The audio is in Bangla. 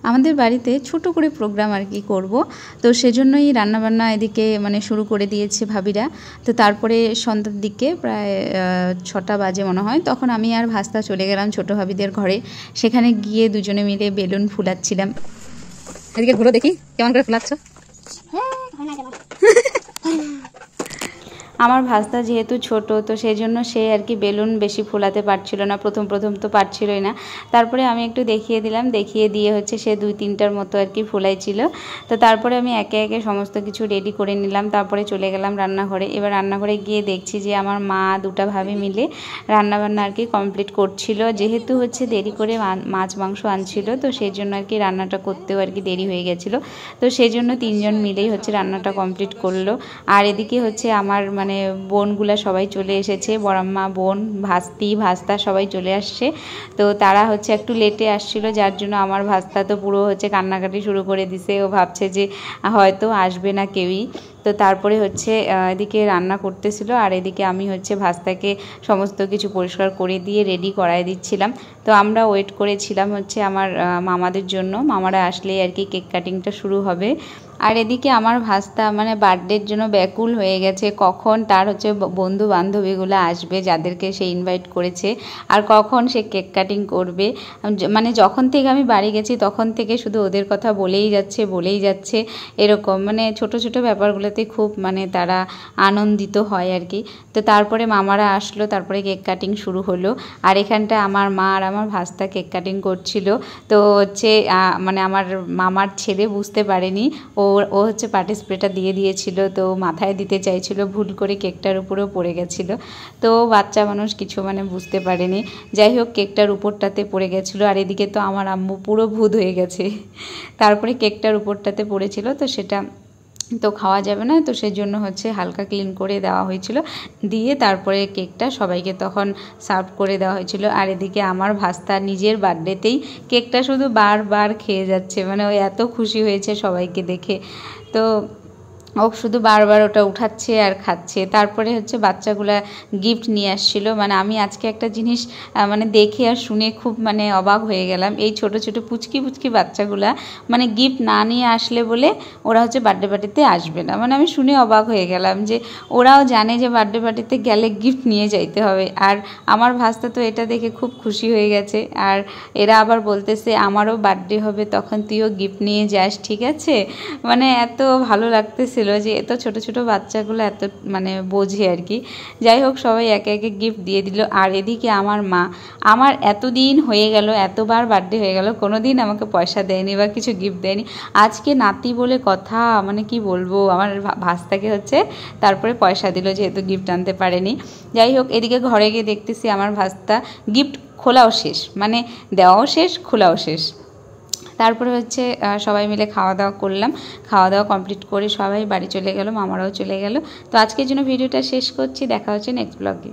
আমাদের বাড়িতে ছোট করে প্রোগ্রাম আর কি করব, তো সেজন্যই রান্নাবান্না এদিকে মানে শুরু করে দিয়েছে ভাবিরা। তো তারপরে সন্ধ্যার দিকে প্রায় 6টা বাজে মনে হয়, তখন আমি আর ভাস্তা চলে গেলাম ছোটো ভাবিদের ঘরে। সেখানে গিয়ে দুজনে মিলে বেলুন ফুলাচ্ছিলাম। এদিকে ঘুরো দেখি কেমন করে ফুলাচ্ছ। আমার ভাস্তা যেহেতু ছোট, তো সেই জন্য সে আর কি বেলুন বেশি ফোলাতে পারছিল না, প্রথম তো পারছিলই না। তারপরে আমি একটু দেখিয়ে দিলাম, দেখিয়ে দিয়ে হচ্ছে সে 2-3টার মতো আর কি ফোলাইছিল। তো তারপরে আমি একে একে সমস্ত কিছু রেডি করে নিলাম, তারপরে চলে গেলাম রান্নাঘরে। এবার রান্নাঘরে গিয়ে দেখছি যে আমার মা দুটা ভাবি মিলে রান্নাবান্না আর কি কমপ্লিট করছিল। যেহেতু হচ্ছে দেরি করে মাছ মাংস আনছিল, তো সেই জন্য আর কি রান্নাটা করতেও আর কি দেরি হয়ে গেছিলো। তো সেই জন্য 3জন মিলেই হচ্ছে রান্নাটা কমপ্লিট করলো। আর এদিকে হচ্ছে আমার মানে বোনগুলা সবাই চলে এসেছে, বড়াম্মা, বোন, ভাস্তা সবাই চলে আসছে। তো তারা হচ্ছে একটু লেটে আসছিল, যার জন্য আমার ভাস্তা তো পুরো হচ্ছে কান্নাকাটি শুরু করে দিছে। ও ভাবছে যে হয়তো আসবে না কেউই। তো তারপরে হচ্ছে এদিকে রান্না করতেছিল, আর এদিকে আমি হচ্ছে ভাস্তাকে সমস্ত কিছু পরিষ্কার করে দিয়ে রেডি করাই দিচ্ছিলাম। তো আমরা ওয়েট করেছিলাম হচ্ছে আমার মামাদের জন্য, মামারা আসলেই আর কি কেক কাটিংটা শুরু হবে। আর এদিকে আমার ভাস্তা মানে বার্থডের জন্য ব্যাকুল হয়ে গেছে, কখন তার হচ্ছে বন্ধু বান্ধবীগুলো আসবে যাদেরকে সে ইনভাইট করেছে, আর কখন সে কেক কাটিং করবে। মানে যখন থেকে আমি বাড়ি গেছি তখন থেকে শুধু ওদের কথা বলেই যাচ্ছে এরকম, মানে ছোট ছোট ব্যাপারগুলোতে খুব মানে তারা আনন্দিত হয় আর কি। তো তারপরে মামারা আসলো, তারপরে কেক কাটিং শুরু হলো। আর এখানটা আমার মা আর আমার ভাস্তা কেক কাটিং করছিল। তো হচ্ছে মানে আমার মামার ছেলে বুঝতে পারেনি, ও হচ্ছে পার্টিসিপেটটা দিয়ে দিয়েছিল, তো মাথায় দিতে চাইছিল, ভুল করে কেকটার উপরেও পড়ে গেছিলো। তো বাচ্চা মানুষ কিছু মানে বুঝতে পারেনি, যাই হোক কেকটার উপরটাতে পড়ে গেছিলো। আর এদিকে তো আমার আম্মু পুরো ভূত হয়ে গেছে। তারপরে কেকটার উপরটাতে পড়েছিল, তো সেটা তো খাওয়া যাবে না, তো সেই জন্য হচ্ছে হালকা ক্লিন করে দেওয়া হয়েছিল, দিয়ে তারপরে কেকটা সবাইকে তখন সার্ভ করে দেওয়া হয়েছিল। আর এদিকে আমার ভাস্তা নিজের বার্থডেতেই কেকটা শুধু বারবার খেয়ে যাচ্ছে, মানে ও এত খুশি হয়েছে সবাইকে দেখে। তো ও শুধু বারবার ওটা উঠাচ্ছে আর খাচ্ছে। তারপরে হচ্ছে বাচ্চাগুলা গিফট নিয়ে আসছিলো, মানে আমি আজকে একটা জিনিস মানে দেখে আর শুনে খুব মানে অবাক হয়ে গেলাম। এই ছোট ছোট পুচকি বাচ্চাগুলা মানে গিফট না নিয়ে আসলে বলে ওরা হচ্ছে বার্থডে পার্টিতে আসবে না। মানে আমি শুনে অবাক হয়ে গেলাম যে ওরাও জানে যে বার্থডে পার্টিতে গেলে গিফট নিয়ে যাইতে হবে। আর আমার ভাস্তা তো এটা দেখে খুব খুশি হয়ে গেছে, আর এরা আবার বলতেছে আমারও বার্থডে হবে, তখন তুইও গিফট নিয়ে যাস, ঠিক আছে। মানে এত ভালো লাগতেছিল যে এত ছোট ছোট বাচ্চাগুলো এত মানে বোঝে আর কি। যাই হোক সবাই একে একে গিফট দিয়ে দিল। আর এদিকে আমার মা, আমার এতদিন হয়ে গেল, এতবার বার্থডে হয়ে গেল, কোনো দিন আমাকে পয়সা দেয়নি বা কিছু গিফট দেয়নি। আজকে নাতি বলে কথা, মানে কি বলবো, আমার ভাস্তাকে হচ্ছে তারপরে পয়সা দিল যেহেতু গিফট আনতে পারেনি। যাই হোক এদিকে ঘরে গিয়ে দেখতেছি আমার ভাস্তা গিফট খোলাও শেষ, মানে দেওয়াও শেষ, খোলাও শেষ। তারপরে হচ্ছে সবাই মিলে খাওয়া দাওয়া করলাম, খাওয়া দাওয়া কমপ্লিট করে সবাই বাড়ি চলে গেল, মামারাও চলে গেল। তো আজকের জন্য ভিডিওটা শেষ করছি, দেখা হচ্ছে নেক্সট ব্লগে।